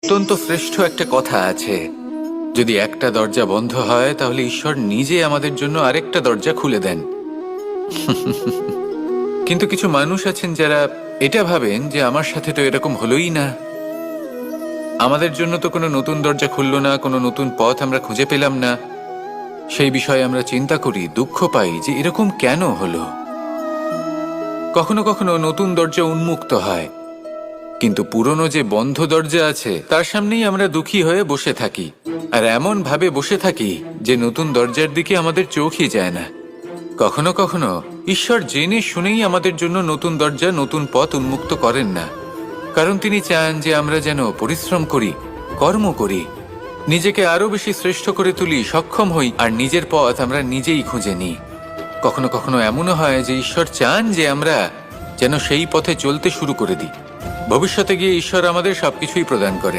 অত্যন্ত শ্রেষ্ঠ একটা কথা আছে, যদি একটা দরজা বন্ধ হয় তাহলে ঈশ্বর নিজে আমাদের জন্য আরেকটা দরজা খুলে দেন। কিন্তু কিছু মানুষ আছেন যারা এটা ভাবেন যে আমার সাথে তো এরকম হলোই না, আমাদের জন্য তো কোনো নতুন দরজা খুললো না, কোনো নতুন পথ আমরা খুঁজে পেলাম না। সেই বিষয়ে আমরা চিন্তা করি, দুঃখ পাই যে এরকম কেন হলো। কখনো কখনো নতুন দরজা উন্মুক্ত হয়, কিন্তু পুরনো যে বন্ধ দরজা আছে তার সামনেই আমরা দুঃখী হয়ে বসে থাকি, আর এমন ভাবে বসে থাকি যে নতুন দরজার দিকে আমাদের চোখই যায় না। কখনো কখনো ঈশ্বর জেনে শুনেই আমাদের জন্য নতুন দরজা, নতুন পথ উন্মুক্ত করেন না, কারণ তিনি চান যে আমরা যেন পরিশ্রম করি, কর্ম করি, নিজেকে আরো বেশি শ্রেষ্ঠ করে তুলি, সক্ষম হই, আর নিজের পথ আমরা নিজেই খুঁজে নিই। কখনো কখনো এমনও হয় যে ঈশ্বর চান যে আমরা যেন সেই পথে চলতে শুরু করে দিই। ভবিষ্যতে গিয়ে ঈশ্বর আমাদের সবকিছুই প্রদান করেন।